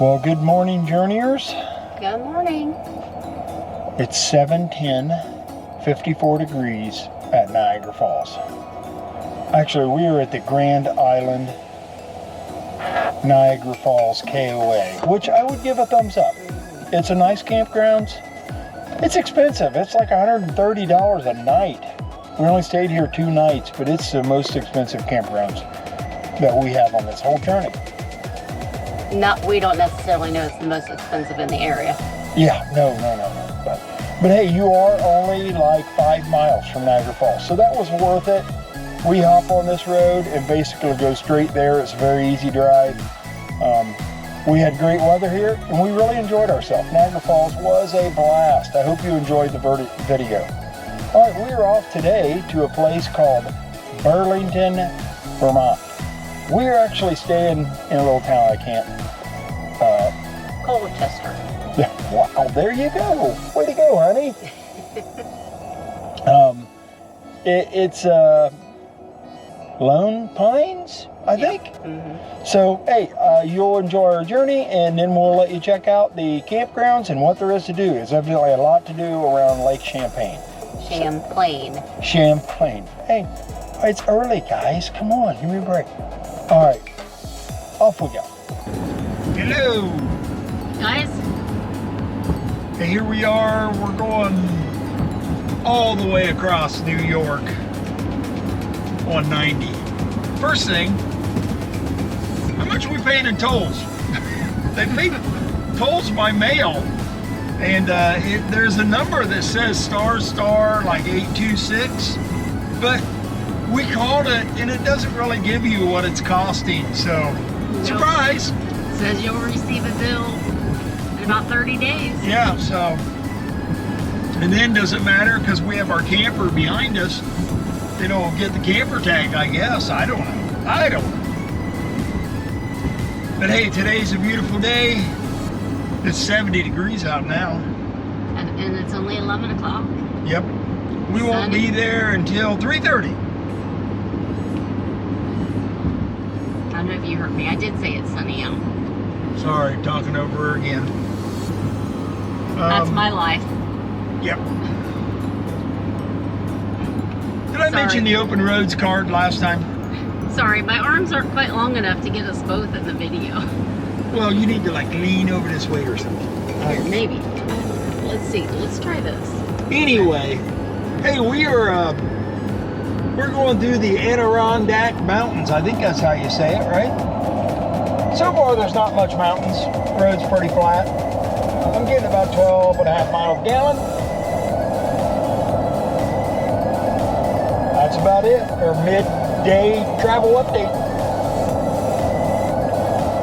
Well, good morning, journeyers. Good morning. It's 7:10, 54 degrees at Niagara Falls. Actually, we are at the Grand Island Niagara Falls KOA, which I would give a thumbs up. It's a nice campground. It's expensive. It's like $130 a night. We only stayed here 2 nights, but it's the most expensive campgrounds that we have on this whole journey. We don't necessarily know it's the most expensive in the area. Yeah, no. But hey, you are only like 5 miles from Niagara Falls, so that was worth it. We hop on this road and basically go straight there. It's a very easy drive. We had great weather here, and we really enjoyed ourselves. Niagara Falls was a blast. I hope you enjoyed the video. All right, we are off today to a place called Burlington, Vermont. We are actually staying in a little town I can't. Colchester. Wow, there you go. Way to go, honey. It's Lone Pines, I think. Mm-hmm. So, hey, you'll enjoy our journey, and then we'll let you check out the campgrounds and what there is to do. There's evidently a lot to do around Lake Champlain. Champlain. Hey, it's early, guys. Come on, give me a break. All right, off we go. Hello. Guys. Hey, here we are. We're going all the way across New York on 90. First thing, how much are we paying in tolls? They pay tolls by mail, and there's a number that says star like 826, but we called it and it doesn't really give you what it's costing, so nope. Surprise! It says you'll receive a bill in about 30 days. Yeah, so, and then does it matter because we have our camper behind us? They don't get the camper tag, I guess. I don't know. But hey, today's a beautiful day. It's 70 degrees out now. And it's only 11 o'clock. Yep. We won't be there until 3:30. I don't know if you heard me. I did say it's sunny out. Sorry, talking over her again. That's my life. Yep. Did I mention the open roads card last time? Sorry, my arms aren't quite long enough to get us both in the video. Well, you need to like lean over this way or something. Here, maybe. Let's see. Let's try this. Anyway, hey, we're going through the Adirondack Mountains. I think that's how you say it, right? So far, there's not much mountains. Road's pretty flat. I'm getting about 12.5 miles a gallon. That's about it. Our midday travel update.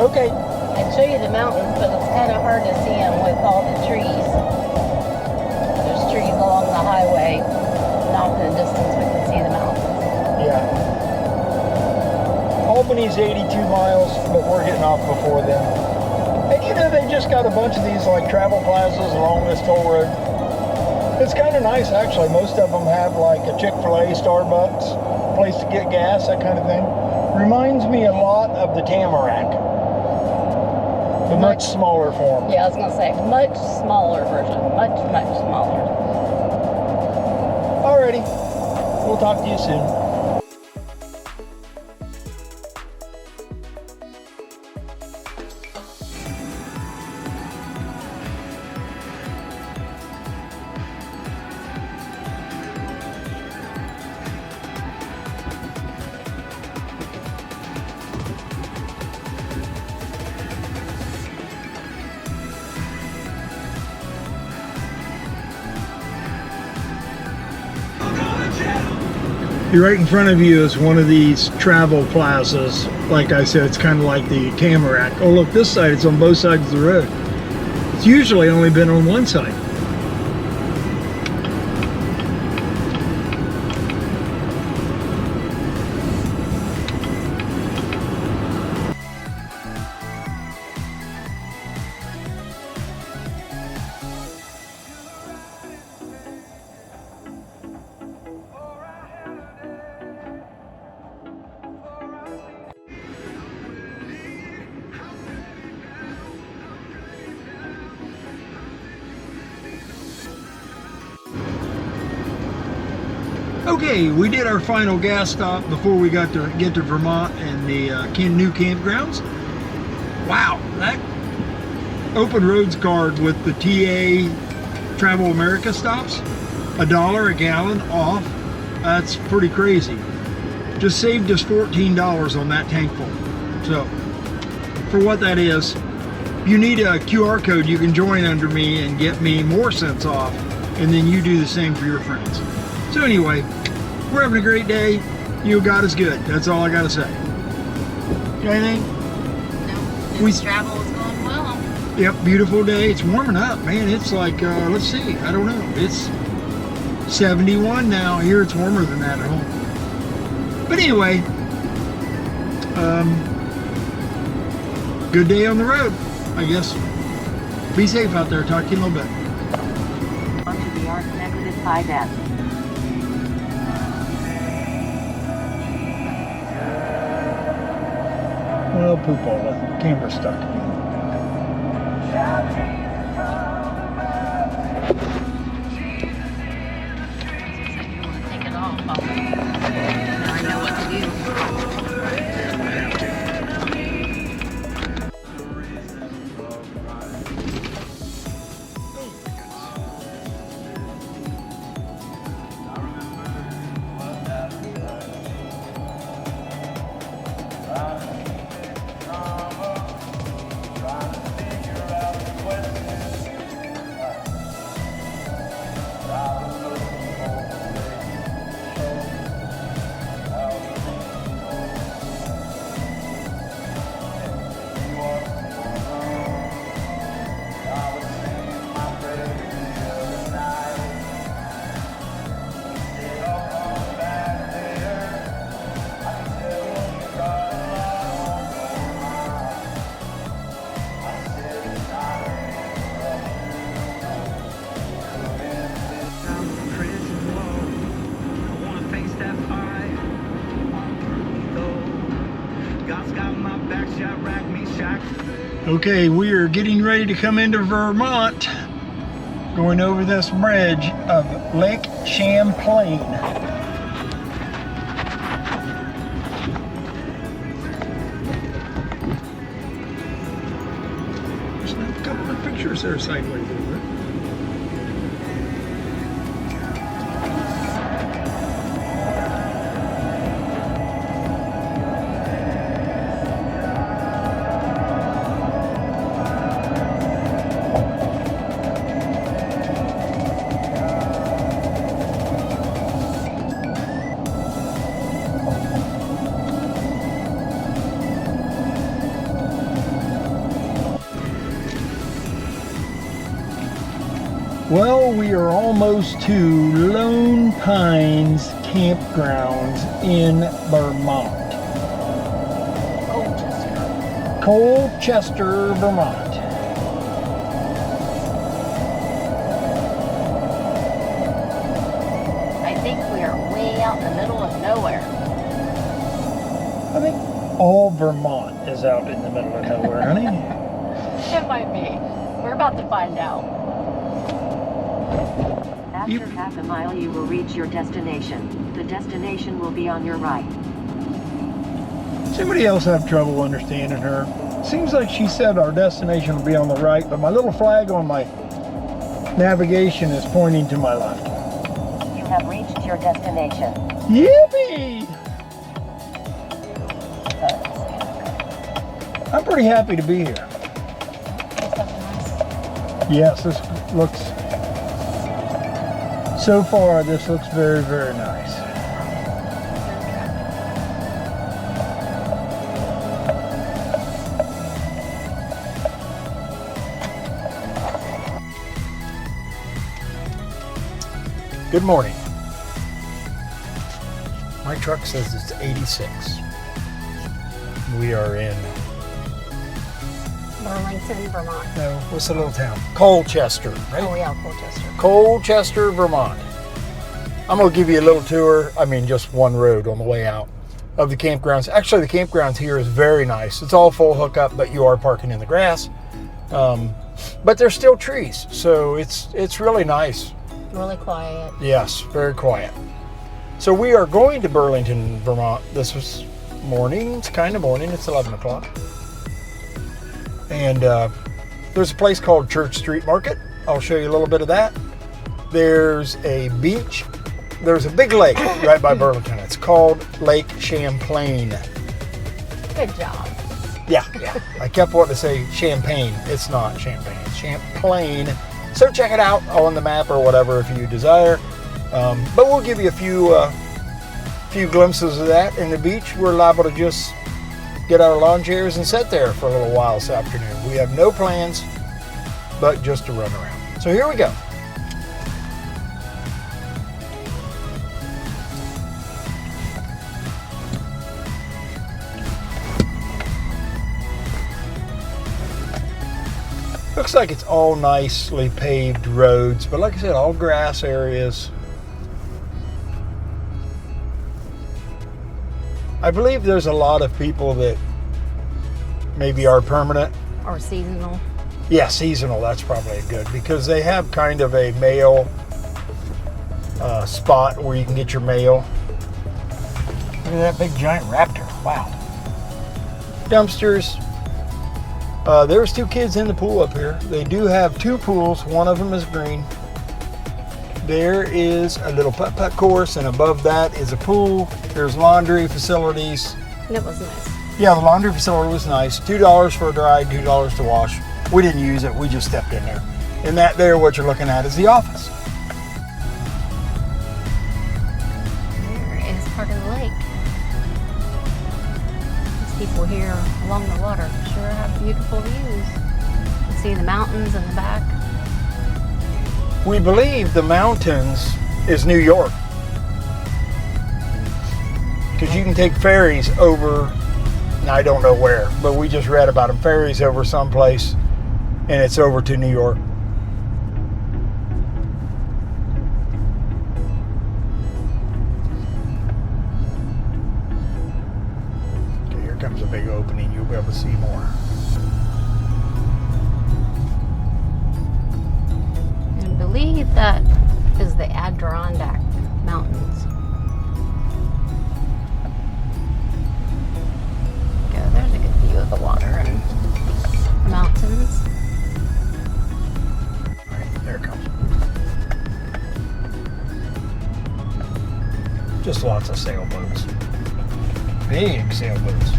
Okay. I'd show you the mountains, but it's kind of hard to see them with all the trees. There's trees along the highway. And off in the distance, we can see the mountains. Yeah. Albany's 82 miles, but we're getting off before them. And you know, they just got a bunch of these like travel plazas along this toll road. It's kind of nice, actually. Most of them have like a Chick-fil-A, Starbucks, place to get gas, that kind of thing. Reminds me a lot of the Tamarack. The much smaller form. Yeah, I was going to say, much smaller version. Much smaller. Alrighty. We'll talk to you soon. Right in front of you is one of these travel plazas. Like I said, it's kind of like the Tamarack. Oh, look, this side, it's on both sides of the road. It's usually only been on one side. Okay, we did our final gas stop before we got to get to Vermont and the new campgrounds. Wow, that open roads card with the TA Travel America stops, $1 a gallon off. That's pretty crazy. Just saved us $14 on that tank full. So, for what that is, if you need a QR code, you can join under me and get me more cents off, and then you do the same for your friends. So anyway, we're having a great day. God is good. That's all I gotta say. Got anything? No, this travel is going well. Yep, beautiful day. It's warming up, man. It's like, let's see, I don't know. It's 71 now. Here it's warmer than that at home. But anyway, good day on the road, I guess. Be safe out there. Talk to you in a little bit. Onto the arc negative 5S. Well, poop all the camera's stuck. Take it off. Now I know what to do. Okay, we are getting ready to come into Vermont, going over this bridge of Lake Champlain. There's a couple of pictures there sideways over it. Well, we are almost to Lone Pines Campgrounds in Vermont. Colchester, Vermont. I think we are way out in the middle of nowhere. I think all Vermont is out in the middle of nowhere, honey. It might be. We're about to find out. After half a mile you will reach your destination. The destination will be on your right. Somebody else have trouble understanding her. Seems like she said our destination will be on the right, but my little flag on my navigation is pointing to my left. You have reached your destination. Yippee! I'm pretty happy to be here. Yes, this looks... So far, this looks very, very nice. Good morning. My truck says it's 86. We are in Burlington, Vermont. No, what's the little town? Colchester, right? Oh yeah, Colchester. Colchester, Vermont. I'm going to give you a little tour, I mean just one road on the way out, of the campgrounds. Actually, the campgrounds here is very nice. It's all full hookup, but you are parking in the grass. But there's still trees, so it's really nice. Really quiet. Yes, very quiet. So we are going to Burlington, Vermont. This was morning. It's kind of morning. It's 11 o'clock. And there's a place called Church Street Market. I'll show you a little bit of that. There's a beach. There's a big lake right by Burlington. It's called Lake Champlain. Good job. Yeah. I kept wanting to say Champagne. It's not Champagne. It's Champlain. So check it out on the map or whatever if you desire. But we'll give you a few glimpses of that. In the beach, we're liable to just get our lawn chairs and sit there for a little while this afternoon. We have no plans, but just to run around. So here we go. Looks like it's all nicely paved roads, but like I said, all grass areas. I believe there's a lot of people that maybe are permanent. Or seasonal. Yeah, seasonal, that's probably good, because they have kind of a mail spot where you can get your mail. Look at that big giant raptor, wow. Dumpsters. There's 2 kids in the pool up here. They do have 2 pools. One of them is green. There is a little putt-putt course, and above that is a pool. There's laundry facilities. That was nice. Yeah, the laundry facility was nice. $2 for a dry, $2 to wash. We didn't use it. We just stepped in there. And that there, what you're looking at, is the office. There is part of the lake. These people here along the water sure have beautiful views. You can see the mountains in the back. We believe the mountains is New York. Because you can take ferries over, I don't know where, but we just read about them. Ferries over someplace, and it's over to New York. Okay, here comes a big opening. You'll be able to see more. I believe that is the Adirondack Mountains. Yeah, there's a good view of the water and the mountains. All right, there it comes. Just lots of sailboats. Big sailboats.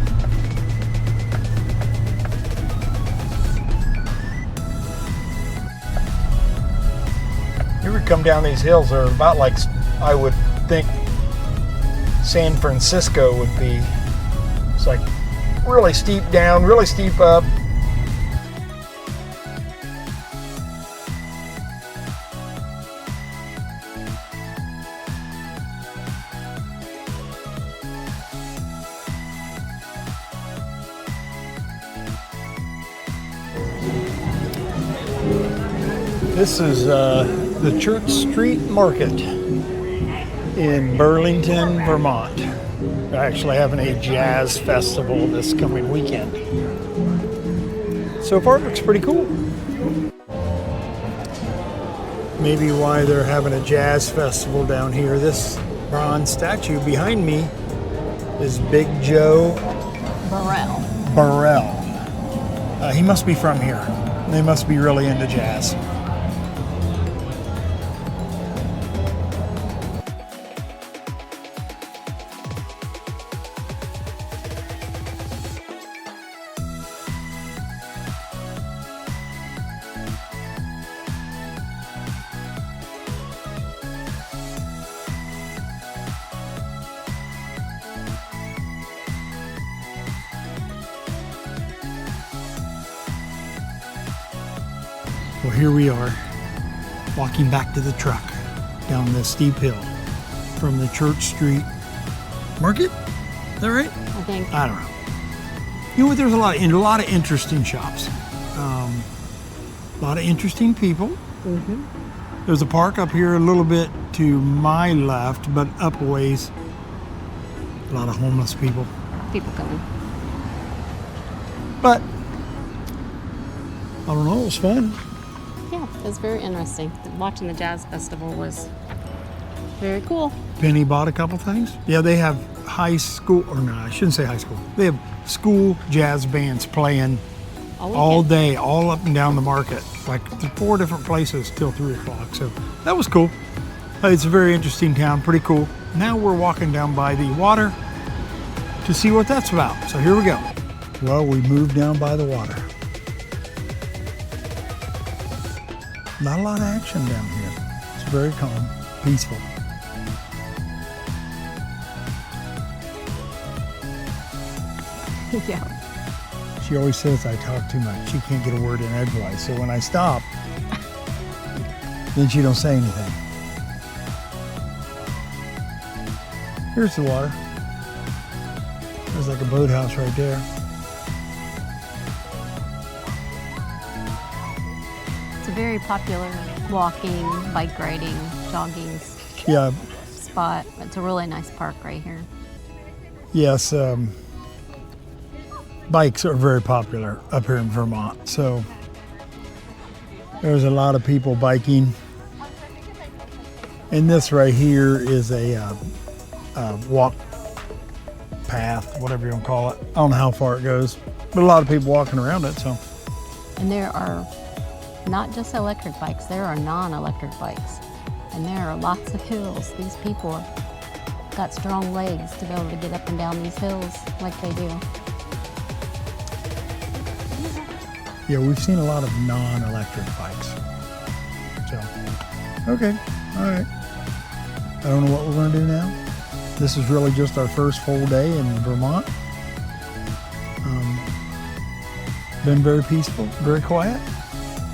You would come down these hills, they're about like I would think San Francisco would be. It's like really steep down, really steep up. This is the Church Street Market in Burlington, Vermont. They're actually having a jazz festival this coming weekend. So far, it looks pretty cool. Maybe why they're having a jazz festival down here. This bronze statue behind me is Big Joe Burrell. He must be from here. They must be really into jazz. Well, here we are, walking back to the truck down this steep hill from the Church Street Market. Is that right? I think. I don't know. You know what? There's a lot of interesting shops, a lot of interesting people. Mm-hmm. There's a park up here a little bit to my left, but up a ways. A lot of homeless people. People coming. But I don't know. It was fun. Yeah, it was very interesting. Watching the jazz festival was Very cool. Penny bought a couple things. Yeah, they have high school, or no, I shouldn't say high school. They have school jazz bands playing all day, all up and down the market, like 4 different places till 3 o'clock. So that was cool. It's a very interesting town, pretty cool. Now we're walking down by the water to see what that's about. So here we go. Well, we moved down by the water. Not a lot of action down here. It's very calm, peaceful. Yeah. She always says I talk too much. She can't get a word in edgewise. So when I stop, then she don't say anything. Here's the water. There's like a boathouse right there. It's a very popular walking, bike riding, jogging Yeah. spot. It's a really nice park right here. Yes. Bikes are very popular up here in Vermont. So there's a lot of people biking. And this right here is a walk path, whatever you want to call it. I don't know how far it goes, but a lot of people walking around it. So. And there are not just electric bikes, there are non-electric bikes. And there are lots of hills. These people have got strong legs to be able to get up and down these hills like they do. Yeah, we've seen a lot of non-electric bikes. So, okay, all right. I don't know what we're gonna do now. This is really just our first full day in Vermont. Been very peaceful, very quiet.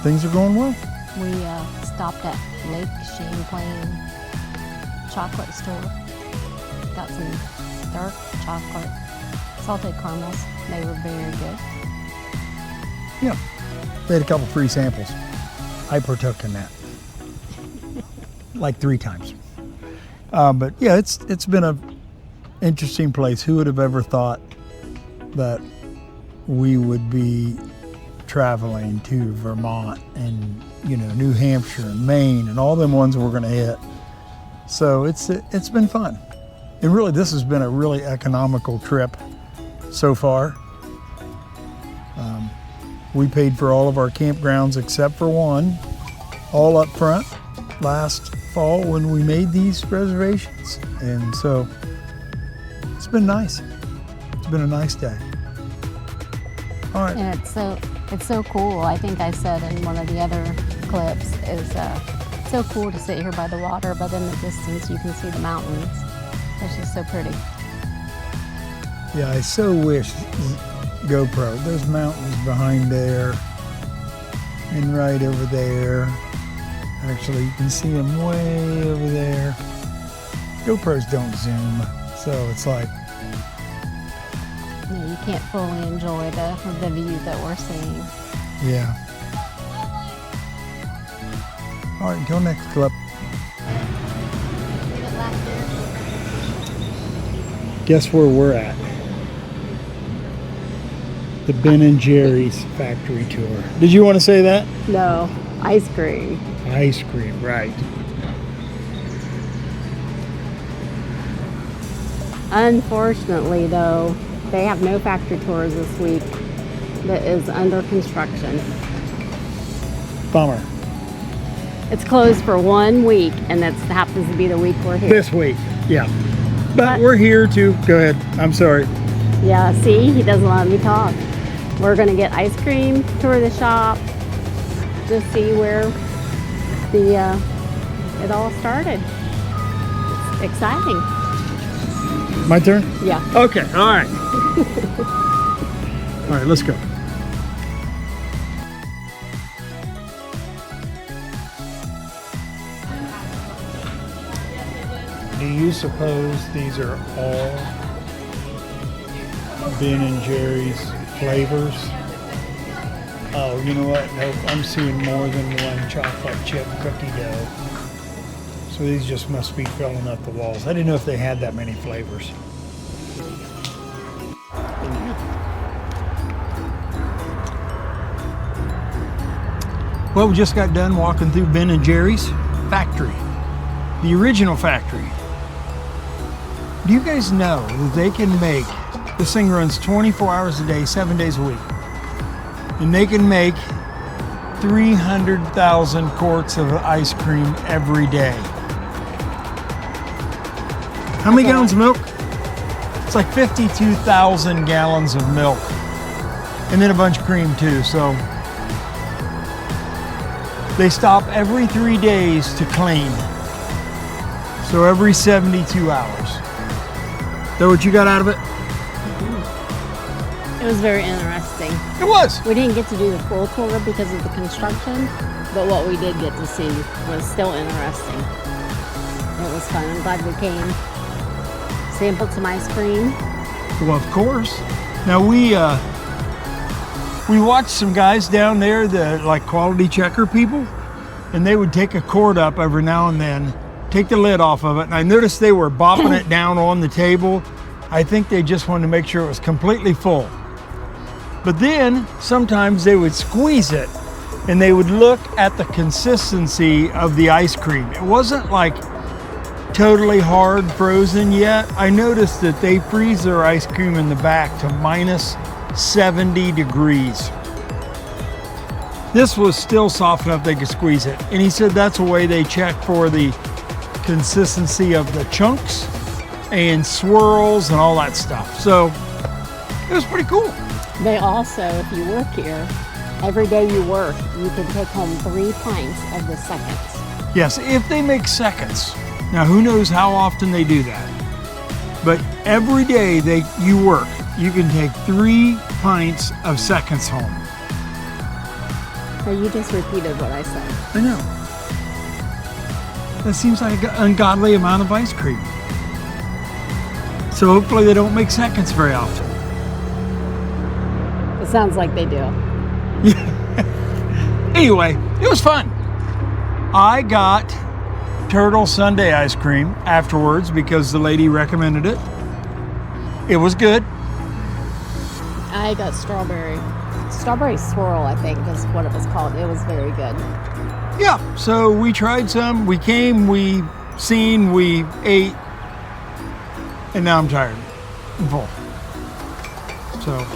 Things are going well. We stopped at Lake Champlain chocolate store. Got some dark chocolate, salted caramels. They were very good. Yeah, they had a couple free samples. I partook in that, like 3 times. But yeah, it's been a interesting place. Who would have ever thought that we would be traveling to Vermont and New Hampshire and Maine and all them ones we're going to hit. So it's been fun. And really, this has been a really economical trip so far. We paid for all of our campgrounds except for one, all up front last fall when we made these reservations. And so it's been nice. It's been a nice day. All right. And it's so cool. I think I said in one of the other clips is so cool to sit here by the water, but in the distance you can see the mountains. It's just so pretty. Yeah, I so wish GoPro, those mountains behind there and right over there. Actually, you can see them way over there. GoPros don't zoom, so it's like, You can't fully enjoy the view that we're seeing. yeah. All right, until next clip. Guess where we're at? The Ben & Jerry's factory tour. Did you want to say that? No, ice cream. Ice cream, right. Unfortunately, though, they have no factory tours this week. That is under construction. Bummer. It's closed for 1 week, and that happens to be the week we're here. This week, yeah. But we're here to, go ahead, I'm sorry. Yeah, see, he doesn't let me talk. We're gonna get ice cream, tour the shop, just see where it all started. It's exciting. My turn? Yeah. Okay, all right. All right, let's go. Do you suppose these are all Ben & Jerry's flavors? Oh, you know what? Nope, I'm seeing more than one chocolate chip cookie dough. So these just must be filling up the walls. I didn't know if they had that many flavors. Well, we just got done walking through Ben & Jerry's factory. the original factory. Do you guys know that they can make, this thing runs 24 hours a day, 7 days a week, and they can make 300,000 quarts of ice cream every day. How many gallons of milk? It's like 52,000 gallons of milk. And then a bunch of cream too, so. They stop every 3 days to clean. So every 72 hours. Is that what you got out of it? It was very interesting. It was. We didn't get to do the full tour because of the construction, but what we did get to see was still interesting. It was fun. I'm glad we came. Sampled some ice cream. Well, of course. Now we watched some guys down there, the like quality checker people, and they would take a quart up every now and then, take the lid off of it, and I noticed they were bopping it down on the table. I think they just wanted to make sure it was completely full. But then sometimes they would squeeze it and they would look at the consistency of the ice cream. It wasn't like totally hard frozen yet. I noticed that they freeze their ice cream in the back to minus 70 degrees. This was still soft enough they could squeeze it. And he said that's a way they check for the consistency of the chunks and swirls and all that stuff. So it was pretty cool. They also, if you work here, every day you work, you can take home 3 pints of the seconds. Yes, if they make seconds. Now, who knows how often they do that. But every day you work, you can take 3 pints of seconds home. So you just repeated what I said. I know. That seems like an ungodly amount of ice cream. So hopefully they don't make seconds very often. It sounds like they do. Anyway, it was fun. I got turtle sundae ice cream afterwards because the lady recommended it. It was good. I got strawberry swirl, I think is what it was called. It was very good. Yeah, so we tried some, we came, we seen, we ate, and now I'm tired. I'm full. So,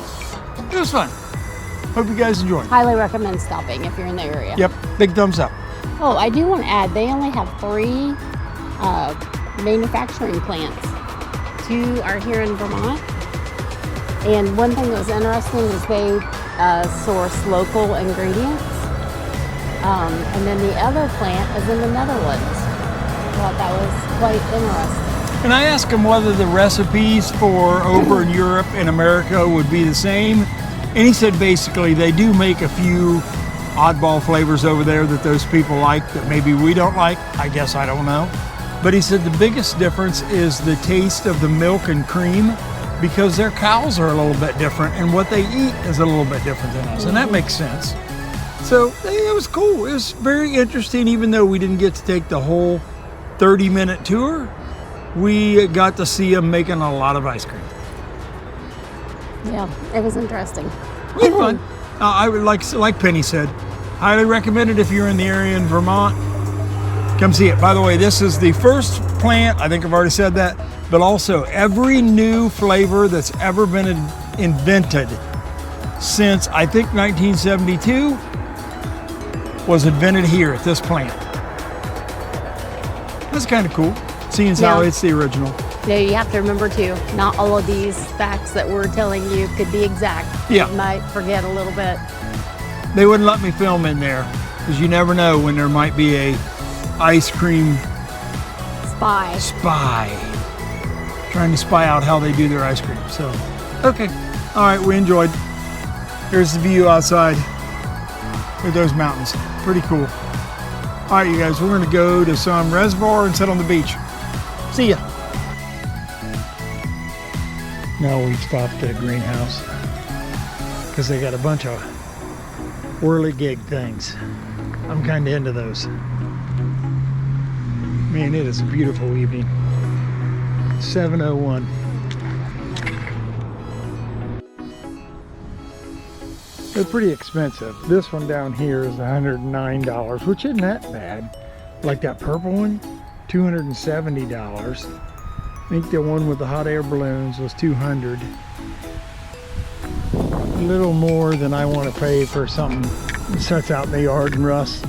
it was fun. Hope you guys enjoyed. Highly recommend stopping if you're in the area. Yep, big thumbs up. Oh, I do want to add, they only have 3 manufacturing plants. 2 are here in Vermont. And one thing that was interesting is they source local ingredients. And then the other plant is in the Netherlands. I thought that was quite interesting. And I asked him whether the recipes for over in Europe and America would be the same. And he said basically they do make a few oddball flavors over there that those people like that maybe we don't like. I guess I don't know. But he said the biggest difference is the taste of the milk and cream because their cows are a little bit different and what they eat is a little bit different than us. And that makes sense. So it was cool. It was very interesting, even though we didn't get to take the whole 30-minute tour. We got to see them making a lot of ice cream. Yeah, it was interesting. It was fun. I would like Penny said, highly recommend it if you're in the area in Vermont. Come see it. By the way, this is the first plant, I think I've already said that, but also every new flavor that's ever been invented since I think 1972 was invented here at this plant. That's kind of cool, seeing as how it's the original. Yeah, you have to remember too, not all of these facts that we're telling you could be exact. Yeah. You might forget a little bit. They wouldn't let me film in there because you never know when there might be a ice cream spy trying to spy out how they do their ice cream. So, okay. All right, we enjoyed. Here's the view outside with those mountains. Pretty cool. All right, you guys, we're going to go to some reservoir and sit on the beach. See ya. Now we've stopped at a greenhouse because they got a bunch of whirligig things. I'm kind of into those. Man, it is a beautiful evening. 7:01. They're pretty expensive. This one down here is $109, which isn't that bad. Like that purple one, $270. I think the one with the hot air balloons was $200. A little more than I want to pay for something that sits out in the yard and rusts.